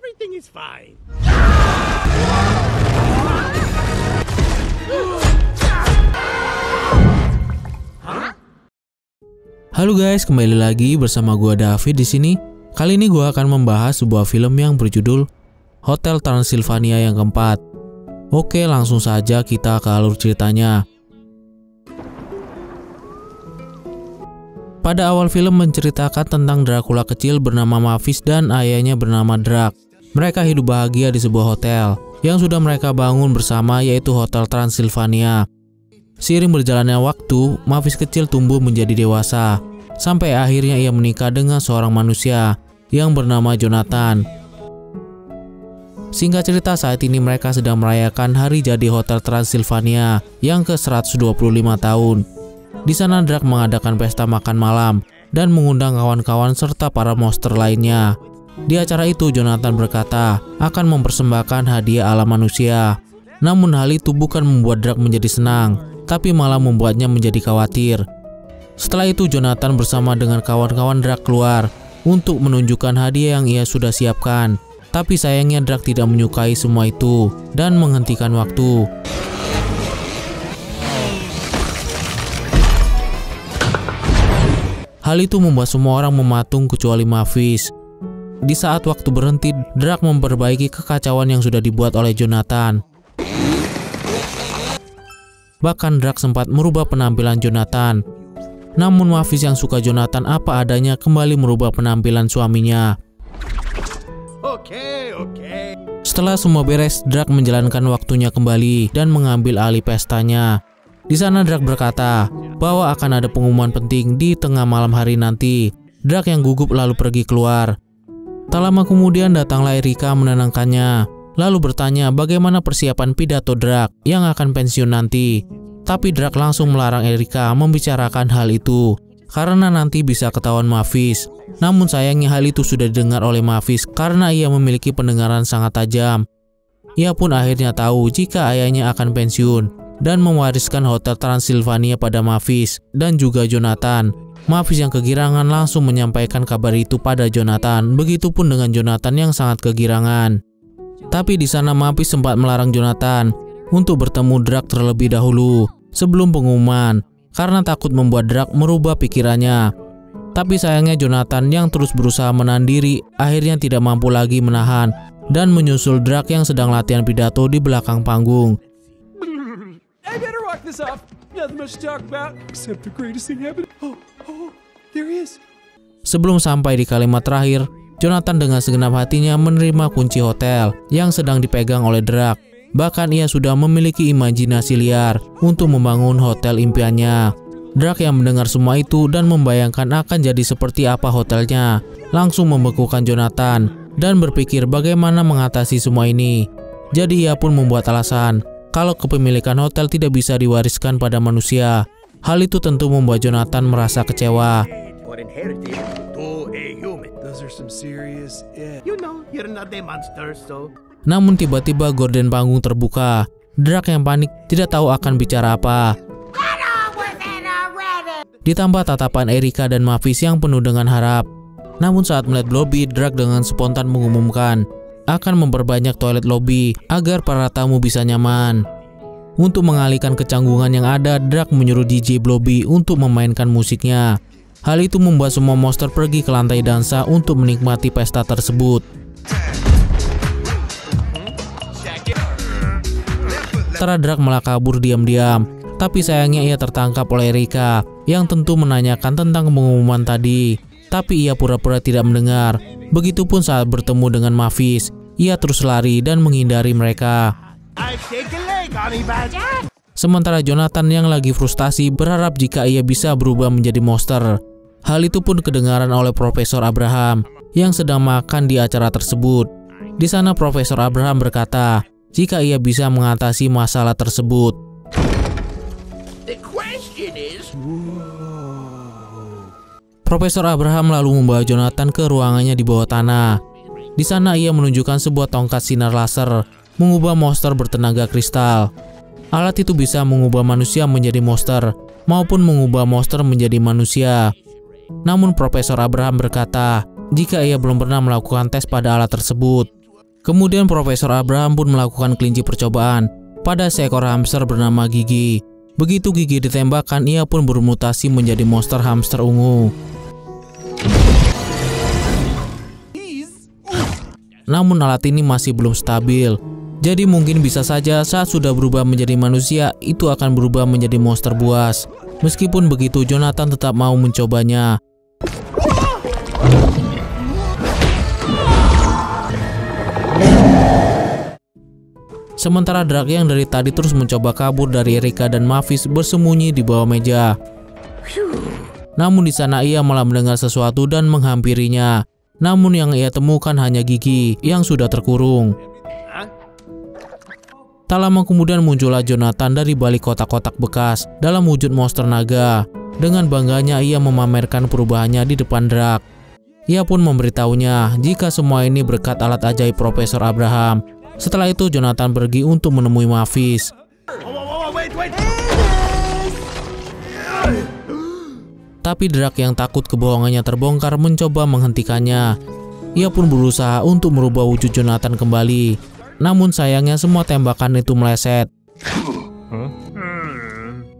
Everything is fine. Halo guys, kembali lagi bersama gua David di sini. Kali ini gua akan membahas sebuah film yang berjudul Hotel Transylvania yang keempat. Oke, langsung saja kita ke alur ceritanya. Pada awal film menceritakan tentang Dracula kecil bernama Mavis dan ayahnya bernama Drac. Mereka hidup bahagia di sebuah hotel yang sudah mereka bangun bersama, yaitu Hotel Transylvania. Seiring berjalannya waktu, Mavis kecil tumbuh menjadi dewasa, sampai akhirnya ia menikah dengan seorang manusia yang bernama Jonathan. Singkat cerita, saat ini mereka sedang merayakan hari jadi Hotel Transylvania yang ke-125 tahun. Di sana Drac mengadakan pesta makan malam dan mengundang kawan-kawan serta para monster lainnya. Di acara itu, Jonathan berkata akan mempersembahkan hadiah ala manusia. Namun hal itu bukan membuat Drac menjadi senang, tapi malah membuatnya menjadi khawatir. Setelah itu Jonathan bersama dengan kawan-kawan Drac keluar untuk menunjukkan hadiah yang ia sudah siapkan. Tapi sayangnya Drac tidak menyukai semua itu dan menghentikan waktu. Hal itu membuat semua orang mematung kecuali Mavis. Di saat waktu berhenti, Drac memperbaiki kekacauan yang sudah dibuat oleh Jonathan. Bahkan Drac sempat merubah penampilan Jonathan. Namun Mavis yang suka Jonathan apa adanya kembali merubah penampilan suaminya. Oke. Setelah semua beres, Drac menjalankan waktunya kembali dan mengambil alih pestanya. Di sana Drac berkata bahwa akan ada pengumuman penting di tengah malam hari nanti. Drac yang gugup lalu pergi keluar. Tak lama kemudian datanglah Erika menenangkannya, lalu bertanya bagaimana persiapan pidato Drac yang akan pensiun nanti. Tapi Drac langsung melarang Erika membicarakan hal itu karena nanti bisa ketahuan Mavis. Namun sayangnya hal itu sudah didengar oleh Mavis karena ia memiliki pendengaran sangat tajam. Ia pun akhirnya tahu jika ayahnya akan pensiun dan mewariskan Hotel Transylvania pada Mavis dan juga Jonathan. Mavis yang kegirangan langsung menyampaikan kabar itu pada Jonathan. Begitupun dengan Jonathan yang sangat kegirangan. Tapi di sana Mavis sempat melarang Jonathan untuk bertemu Drac terlebih dahulu sebelum pengumuman karena takut membuat Drac merubah pikirannya. Tapi sayangnya Jonathan yang terus berusaha menahan diri akhirnya tidak mampu lagi menahan dan menyusul Drac yang sedang latihan pidato di belakang panggung. I better walk this off. Nothing much to talk about except the greatest thing happened. Oh, there he is. Sebelum sampai di kalimat terakhir, Jonathan dengan segenap hatinya menerima kunci hotel yang sedang dipegang oleh Drac. Bahkan ia sudah memiliki imajinasi liar untuk membangun hotel impiannya. Drac yang mendengar semua itu dan membayangkan akan jadi seperti apa hotelnya, langsung membekukan Jonathan dan berpikir bagaimana mengatasi semua ini. Jadi ia pun membuat alasan kalau kepemilikan hotel tidak bisa diwariskan pada manusia. Hal itu tentu membuat Jonathan merasa kecewa. Namun tiba-tiba gorden panggung terbuka. Drac yang panik tidak tahu akan bicara apa. Ditambah tatapan Erika dan Mavis yang penuh dengan harap. Namun saat melihat lobby, Drac dengan spontan mengumumkan akan memperbanyak toilet lobby agar para tamu bisa nyaman. Untuk mengalihkan kecanggungan yang ada, Drac menyuruh DJ lobby untuk memainkan musiknya. Hal itu membuat semua monster pergi ke lantai dansa untuk menikmati pesta tersebut. Setelah Drac malah kabur diam-diam, tapi sayangnya ia tertangkap oleh Erika yang tentu menanyakan tentang pengumuman tadi. Tapi ia pura-pura tidak mendengar. Begitupun saat bertemu dengan Mavis, ia terus lari dan menghindari mereka. Sementara Jonathan yang lagi frustasi berharap jika ia bisa berubah menjadi monster. Hal itu pun kedengaran oleh Profesor Abraham yang sedang makan di acara tersebut. Di sana Profesor Abraham berkata jika ia bisa mengatasi masalah tersebut. Profesor Abraham lalu membawa Jonathan ke ruangannya di bawah tanah. Di sana ia menunjukkan sebuah tongkat sinar laser mengubah monster bertenaga kristal. Alat itu bisa mengubah manusia menjadi monster maupun mengubah monster menjadi manusia. Namun Profesor Abraham berkata jika ia belum pernah melakukan tes pada alat tersebut. Kemudian Profesor Abraham pun melakukan kelinci percobaan pada seekor hamster bernama Gigi. Begitu Gigi ditembakkan, ia pun bermutasi menjadi monster hamster ungu. Namun alat ini masih belum stabil. Jadi mungkin bisa saja saat sudah berubah menjadi manusia, itu akan berubah menjadi monster buas. Meskipun begitu, Jonathan tetap mau mencobanya. Sementara Drac yang dari tadi terus mencoba kabur dari Erika dan Mavis bersembunyi di bawah meja. Namun di sana ia malah mendengar sesuatu dan menghampirinya. Namun yang ia temukan hanya Gigi yang sudah terkurung. Tak lama kemudian muncullah Jonathan dari balik kotak-kotak bekas dalam wujud monster naga. Dengan bangganya ia memamerkan perubahannya di depan Drac. Ia pun memberitahunya jika semua ini berkat alat ajaib Profesor Abraham. Setelah itu Jonathan pergi untuk menemui Mavis. Tapi Drac yang takut kebohongannya terbongkar mencoba menghentikannya. Ia pun berusaha untuk merubah wujud Jonathan kembali. Namun sayangnya semua tembakan itu meleset.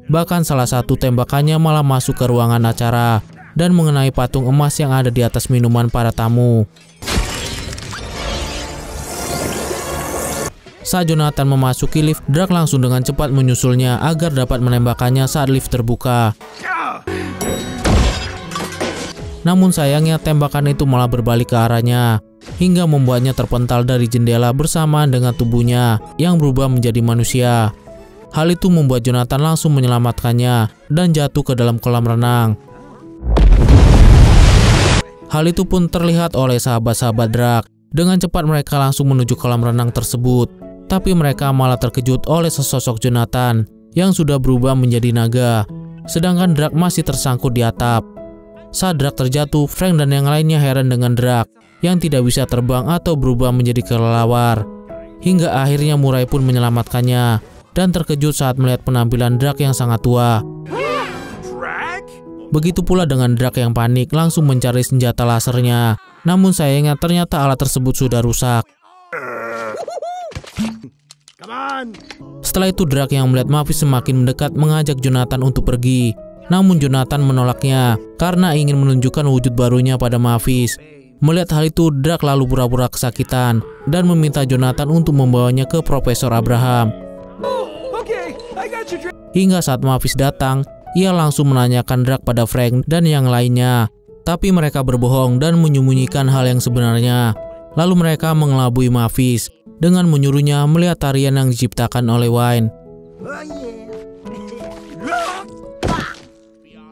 Bahkan salah satu tembakannya malah masuk ke ruangan acara dan mengenai patung emas yang ada di atas minuman para tamu. Saat Jonathan memasuki lift, Drac langsung dengan cepat menyusulnya agar dapat menembakkannya saat lift terbuka. Namun sayangnya tembakan itu malah berbalik ke arahnya, hingga membuatnya terpental dari jendela bersamaan dengan tubuhnya yang berubah menjadi manusia. Hal itu membuat Jonathan langsung menyelamatkannya dan jatuh ke dalam kolam renang. Hal itu pun terlihat oleh sahabat-sahabat Drac. Dengan cepat mereka langsung menuju kolam renang tersebut. Tapi mereka malah terkejut oleh sesosok Jonathan yang sudah berubah menjadi naga. Sedangkan Drac masih tersangkut di atap. Saat Drac terjatuh, Frank dan yang lainnya heran dengan Drac yang tidak bisa terbang atau berubah menjadi kelelawar. Hingga akhirnya Murray pun menyelamatkannya dan terkejut saat melihat penampilan Drac yang sangat tua. Begitu pula dengan Drac yang panik langsung mencari senjata lasernya. Namun sayangnya ternyata alat tersebut sudah rusak. Setelah itu Drac yang melihat Mavis semakin mendekat mengajak Jonathan untuk pergi. Namun Jonathan menolaknya karena ingin menunjukkan wujud barunya pada Mavis. Melihat hal itu, Drac lalu pura-pura kesakitan dan meminta Jonathan untuk membawanya ke Profesor Abraham. Hingga saat Mavis datang, ia langsung menanyakan Drac pada Frank dan yang lainnya. Tapi mereka berbohong dan menyembunyikan hal yang sebenarnya. Lalu mereka mengelabui Mavis dengan menyuruhnya melihat tarian yang diciptakan oleh Wayne.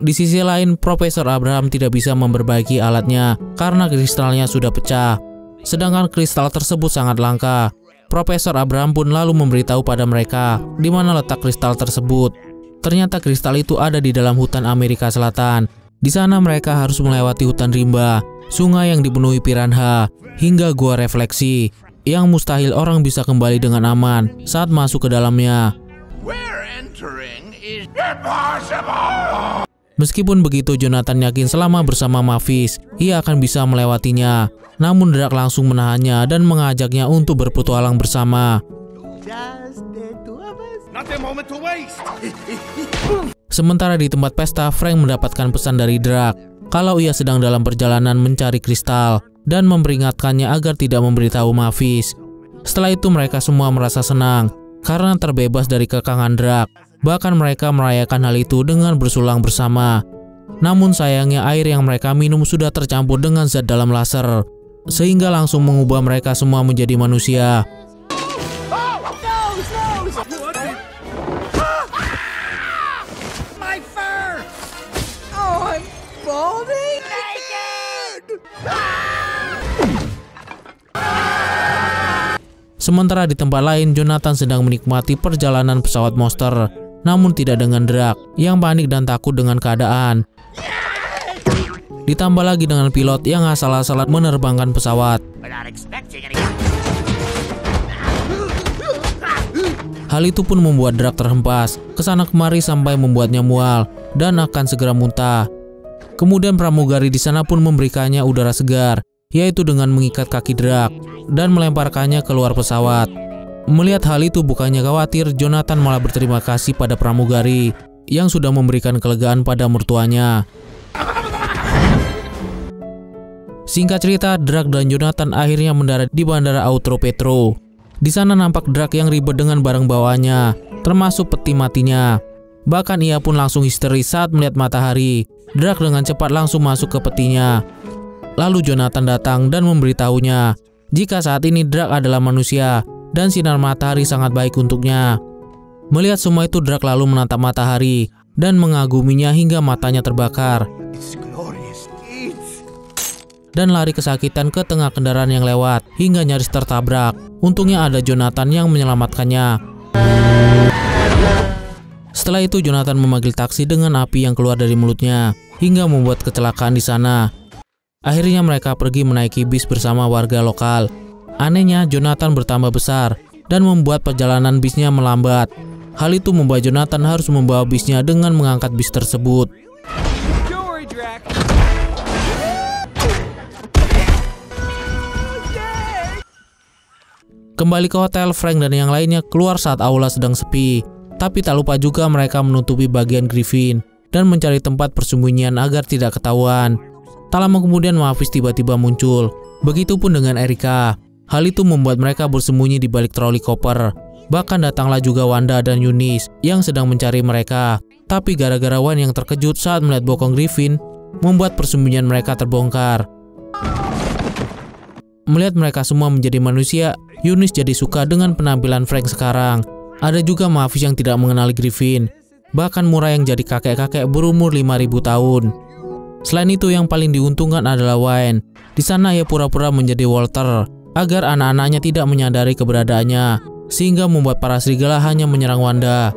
Di sisi lain, Profesor Abraham tidak bisa memperbaiki alatnya karena kristalnya sudah pecah. Sedangkan kristal tersebut sangat langka. Profesor Abraham pun lalu memberitahu pada mereka di mana letak kristal tersebut. Ternyata kristal itu ada di dalam hutan Amerika Selatan. Di sana mereka harus melewati hutan rimba, sungai yang dipenuhi piranha, hingga gua refleksi yang mustahil orang bisa kembali dengan aman saat masuk ke dalamnya. Meskipun begitu, Jonathan yakin selama bersama Mavis, ia akan bisa melewatinya. Namun Drac langsung menahannya dan mengajaknya untuk berpetualang bersama. Sementara di tempat pesta, Frank mendapatkan pesan dari Drac kalau ia sedang dalam perjalanan mencari kristal dan memperingatkannya agar tidak memberitahu Mavis. Setelah itu mereka semua merasa senang karena terbebas dari kekangan Drac. Bahkan mereka merayakan hal itu dengan bersulang bersama. Namun sayangnya air yang mereka minum sudah tercampur dengan zat dalam laser, sehingga langsung mengubah mereka semua menjadi manusia. Sementara di tempat lain, Jonathan sedang menikmati perjalanan pesawat monster, namun tidak dengan Drac yang panik dan takut dengan keadaan. Ditambah lagi dengan pilot yang asal-asalan menerbangkan pesawat. Hal itu pun membuat Drac terhempas kesana kemari sampai membuatnya mual dan akan segera muntah. Kemudian pramugari di sana pun memberikannya udara segar yaitu dengan mengikat kaki Drak dan melemparkannya keluar pesawat. Melihat hal itu, bukannya khawatir, Jonathan malah berterima kasih pada pramugari yang sudah memberikan kelegaan pada mertuanya. Singkat cerita, Drak dan Jonathan akhirnya mendarat di Bandara Outro Petro. Di sana nampak Drak yang ribet dengan barang bawaannya, termasuk peti matinya. Bahkan ia pun langsung histeris saat melihat matahari. Drak dengan cepat langsung masuk ke petinya. Lalu Jonathan datang dan memberitahunya jika saat ini Drak adalah manusia dan sinar matahari sangat baik untuknya. Melihat semua itu, Drak lalu menatap matahari dan mengaguminya hingga matanya terbakar dan lari kesakitan ke tengah kendaraan yang lewat hingga nyaris tertabrak. Untungnya ada Jonathan yang menyelamatkannya. Setelah itu Jonathan memanggil taksi dengan api yang keluar dari mulutnya hingga membuat kecelakaan di sana. Akhirnya mereka pergi menaiki bis bersama warga lokal. Anehnya, Jonathan bertambah besar dan membuat perjalanan bisnya melambat. Hal itu membuat Jonathan harus membawa bisnya dengan mengangkat bis tersebut. Kembali ke hotel, Frank dan yang lainnya keluar saat aula sedang sepi. Tapi tak lupa juga mereka menutupi bagian Griffin dan mencari tempat persembunyian agar tidak ketahuan. Tak lama kemudian Mavis tiba-tiba muncul. Begitupun dengan Erika. Hal itu membuat mereka bersembunyi di balik troli koper. Bahkan datanglah juga Wanda dan Eunice yang sedang mencari mereka. Tapi gara-gara Wayne yang terkejut saat melihat bokong Griffin, membuat persembunyian mereka terbongkar. Melihat mereka semua menjadi manusia, Eunice jadi suka dengan penampilan Frank sekarang. Ada juga Mavis yang tidak mengenali Griffin. Bahkan Murray yang jadi kakek-kakek berumur 5.000 tahun. Selain itu, yang paling diuntungkan adalah Wayne. Di sana ia pura-pura menjadi Walter agar anak-anaknya tidak menyadari keberadaannya, sehingga membuat para serigala hanya menyerang Wanda.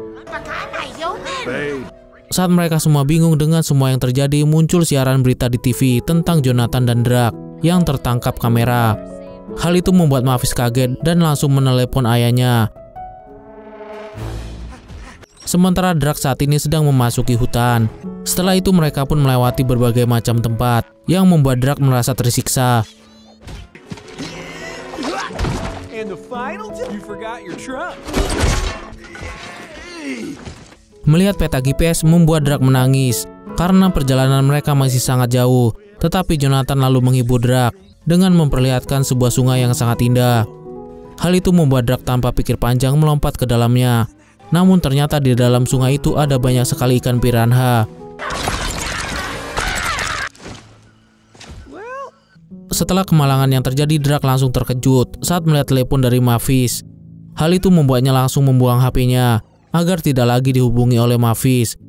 Saat mereka semua bingung dengan semua yang terjadi, muncul siaran berita di TV tentang Jonathan dan Drak yang tertangkap kamera. Hal itu membuat Mavis kaget dan langsung menelepon ayahnya. Sementara Drak saat ini sedang memasuki hutan. Setelah itu mereka pun melewati berbagai macam tempat yang membuat Drak merasa tersiksa. Melihat peta GPS membuat Drak menangis karena perjalanan mereka masih sangat jauh. Tetapi Jonathan lalu menghibur Drak dengan memperlihatkan sebuah sungai yang sangat indah. Hal itu membuat Drak tanpa pikir panjang melompat ke dalamnya. Namun ternyata di dalam sungai itu ada banyak sekali ikan piranha. Setelah kemalangan yang terjadi, Drak langsung terkejut saat melihat telepon dari Mavis. Hal itu membuatnya langsung membuang HP-nya agar tidak lagi dihubungi oleh Mavis.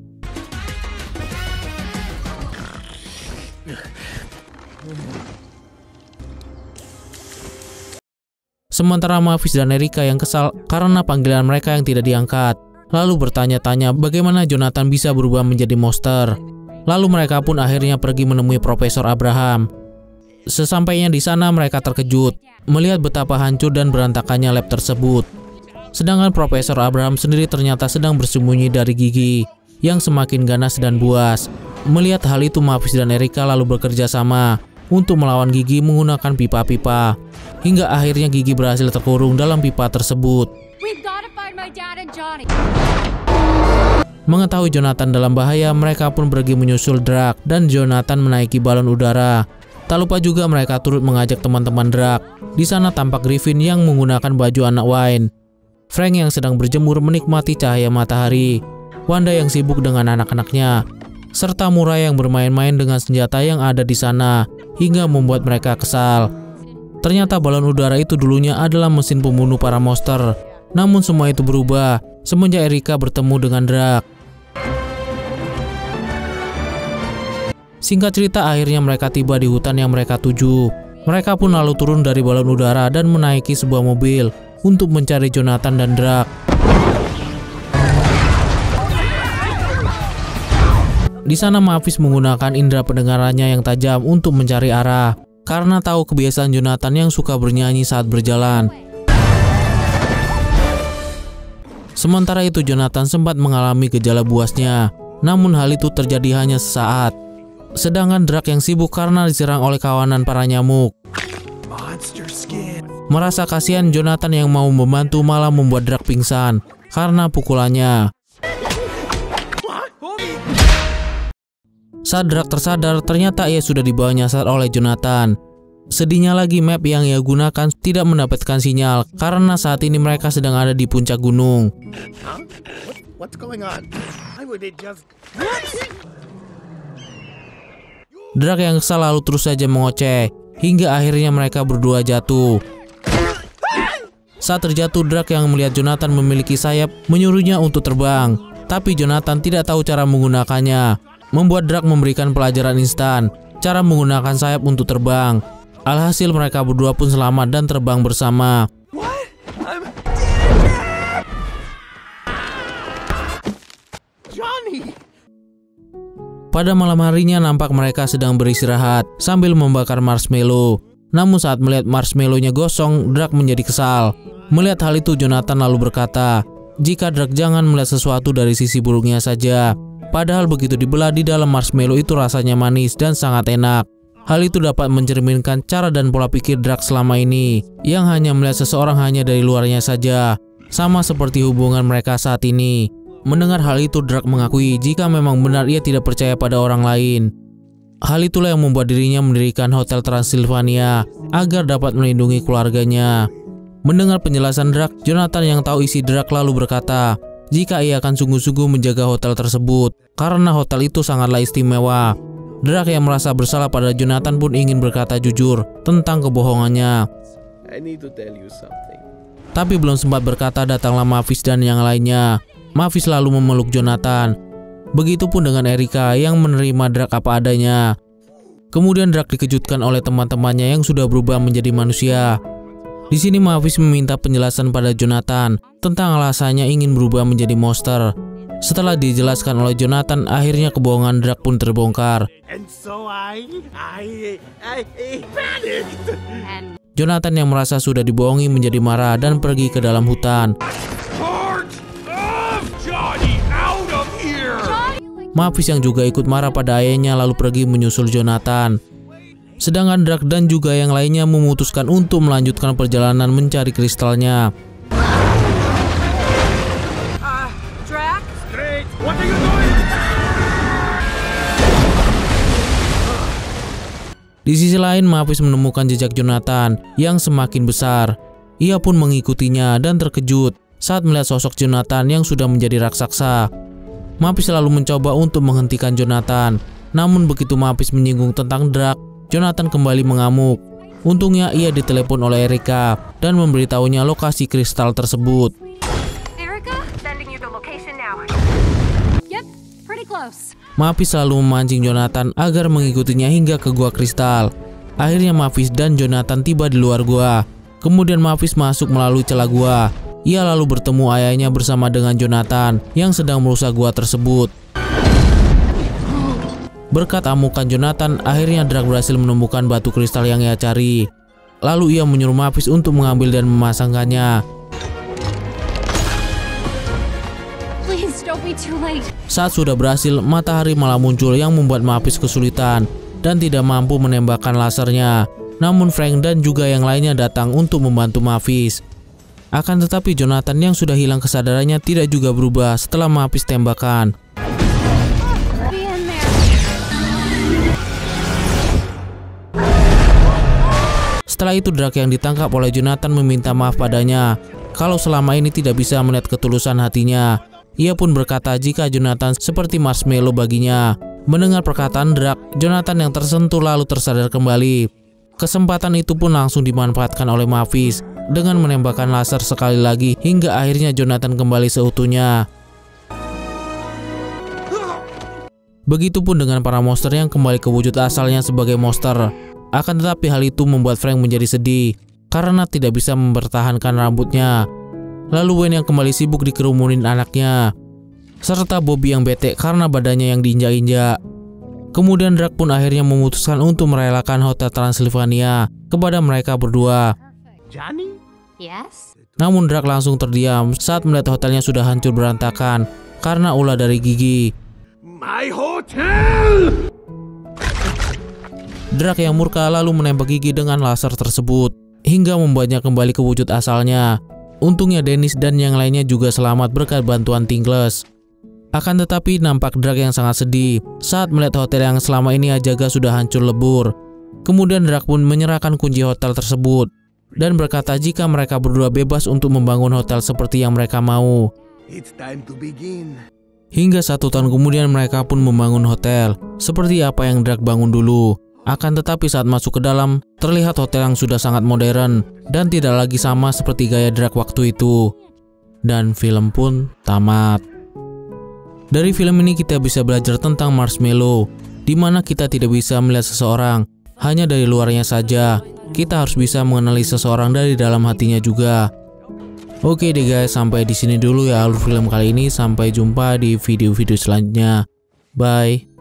Sementara Mavis dan Erika yang kesal karena panggilan mereka yang tidak diangkat, lalu bertanya-tanya bagaimana Jonathan bisa berubah menjadi monster. Lalu mereka pun akhirnya pergi menemui Profesor Abraham. Sesampainya di sana mereka terkejut melihat betapa hancur dan berantakannya lab tersebut. Sedangkan Profesor Abraham sendiri ternyata sedang bersembunyi dari Gigi yang semakin ganas dan buas. Melihat hal itu, Mavis dan Erika lalu bekerja sama untuk melawan Gigi menggunakan pipa-pipa. Hingga akhirnya Gigi berhasil terkurung dalam pipa tersebut. Mengetahui Jonathan dalam bahaya, mereka pun pergi menyusul Drak dan Jonathan menaiki balon udara. Tak lupa juga mereka turut mengajak teman-teman Drak. Di sana tampak Griffin yang menggunakan baju anak Wayne, Frank yang sedang berjemur menikmati cahaya matahari, Wanda yang sibuk dengan anak-anaknya, serta Murray yang bermain-main dengan senjata yang ada di sana hingga membuat mereka kesal. Ternyata balon udara itu dulunya adalah mesin pembunuh para monster. Namun semua itu berubah semenjak Erika bertemu dengan Drak. Singkat cerita, akhirnya mereka tiba di hutan yang mereka tuju. Mereka pun lalu turun dari balon udara dan menaiki sebuah mobil untuk mencari Jonathan dan Drak. Di sana Mavis menggunakan indera pendengarannya yang tajam untuk mencari arah, karena tahu kebiasaan Jonathan yang suka bernyanyi saat berjalan. Sementara itu Jonathan sempat mengalami gejala buasnya, namun hal itu terjadi hanya sesaat. Sedangkan Drak yang sibuk karena diserang oleh kawanan para nyamuk. Merasa kasihan, Jonathan yang mau membantu malah membuat Drake pingsan karena pukulannya. Saat Drake tersadar, ternyata ia sudah dibawa nyasar oleh Jonathan. Sedihnya lagi, map yang ia gunakan tidak mendapatkan sinyal karena saat ini mereka sedang ada di puncak gunung. Drake yang kesal lalu terus saja mengoceh hingga akhirnya mereka berdua jatuh. Saat terjatuh, Drake yang melihat Jonathan memiliki sayap menyuruhnya untuk terbang, tapi Jonathan tidak tahu cara menggunakannya, membuat Drake memberikan pelajaran instan cara menggunakan sayap untuk terbang. Alhasil mereka berdua pun selamat dan terbang bersama. Pada malam harinya nampak mereka sedang beristirahat sambil membakar marshmallow. Namun saat melihat marshmallow-nya gosong, Drake menjadi kesal. Melihat hal itu, Jonathan lalu berkata, jika Drake jangan melihat sesuatu dari sisi buruknya saja. Padahal begitu dibelah di dalam marshmallow itu rasanya manis dan sangat enak. Hal itu dapat mencerminkan cara dan pola pikir Drake selama ini, yang hanya melihat seseorang hanya dari luarnya saja, sama seperti hubungan mereka saat ini. Mendengar hal itu, Drake mengakui jika memang benar ia tidak percaya pada orang lain. Hal itulah yang membuat dirinya mendirikan Hotel Transylvania agar dapat melindungi keluarganya. Mendengar penjelasan Drake, Jonathan yang tahu isi Drake lalu berkata jika ia akan sungguh-sungguh menjaga hotel tersebut karena hotel itu sangatlah istimewa. Drake yang merasa bersalah pada Jonathan pun ingin berkata jujur tentang kebohongannya. Tapi belum sempat berkata, datanglah Mavis dan yang lainnya. Mavis lalu memeluk Jonathan. Begitupun dengan Erica yang menerima Drake apa adanya. Kemudian Drake dikejutkan oleh teman-temannya yang sudah berubah menjadi manusia. Di sini Mavis meminta penjelasan pada Jonathan tentang alasannya ingin berubah menjadi monster. Setelah dijelaskan oleh Jonathan, akhirnya kebohongan Drake pun terbongkar. Jonathan yang merasa sudah dibohongi menjadi marah dan pergi ke dalam hutan. Mavis yang juga ikut marah pada ayahnya lalu pergi menyusul Jonathan. Sedangkan Drake dan juga yang lainnya memutuskan untuk melanjutkan perjalanan mencari kristalnya. Di sisi lain, Mavis menemukan jejak Jonathan yang semakin besar. Ia pun mengikutinya dan terkejut saat melihat sosok Jonathan yang sudah menjadi raksasa. Mavis selalu mencoba untuk menghentikan Jonathan. Namun begitu Mavis menyinggung tentang Drake, Jonathan kembali mengamuk. Untungnya ia ditelepon oleh Erica dan memberitahunya lokasi kristal tersebut. Mavis selalu memancing Jonathan agar mengikutinya hingga ke gua kristal. Akhirnya Mavis dan Jonathan tiba di luar gua. Kemudian Mavis masuk melalui celah gua. Ia lalu bertemu ayahnya bersama dengan Jonathan yang sedang merusak gua tersebut. Berkat amukan Jonathan, akhirnya Drake berhasil menemukan batu kristal yang ia cari. Lalu ia menyuruh Mavis untuk mengambil dan memasangkannya. Saat sudah berhasil, matahari malah muncul yang membuat Mavis kesulitan dan tidak mampu menembakkan lasernya. Namun Frank dan juga yang lainnya datang untuk membantu Mavis. Akan tetapi Jonathan yang sudah hilang kesadarannya tidak juga berubah setelah Mavis tembakan. Setelah itu Drake yang ditangkap oleh Jonathan meminta maaf padanya kalau selama ini tidak bisa melihat ketulusan hatinya. Ia pun berkata jika Jonathan seperti marshmallow baginya. Mendengar perkataan Drake, Jonathan yang tersentuh lalu tersadar kembali. Kesempatan itu pun langsung dimanfaatkan oleh Mavis dengan menembakkan laser sekali lagi hingga akhirnya Jonathan kembali seutuhnya. Begitupun dengan para monster yang kembali ke wujud asalnya sebagai monster. Akan tetapi hal itu membuat Frank menjadi sedih karena tidak bisa mempertahankan rambutnya. Lalu Wayne yang kembali sibuk dikerumunin anaknya, serta Bobby yang bete karena badannya yang diinjak-injak. Kemudian Drake pun akhirnya memutuskan untuk merelakan Hotel Transylvania kepada mereka berdua. Johnny? Yes? Namun Drake langsung terdiam saat melihat hotelnya sudah hancur berantakan karena ulah dari Gigi. My hotel! Drake yang murka lalu menembak Gigi dengan laser tersebut. hingga membuatnya kembali ke wujud asalnya. Untungnya Dennis dan yang lainnya juga selamat berkat bantuan Tingles. Akan tetapi nampak Drac yang sangat sedih saat melihat hotel yang selama ini Ajaga sudah hancur lebur. Kemudian Drac pun menyerahkan kunci hotel tersebut dan berkata jika mereka berdua bebas untuk membangun hotel seperti yang mereka mau. It's time to begin. Hingga 1 tahun kemudian mereka pun membangun hotel seperti apa yang Drac bangun dulu. Akan tetapi saat masuk ke dalam, terlihat hotel yang sudah sangat modern dan tidak lagi sama seperti gaya Drac waktu itu. Dan film pun tamat. Dari film ini kita bisa belajar tentang marshmallow, di mana kita tidak bisa melihat seseorang hanya dari luarnya saja. Kita harus bisa mengenali seseorang dari dalam hatinya juga. Oke deh guys, sampai di sini dulu ya alur film kali ini. Sampai jumpa di video-video selanjutnya. Bye.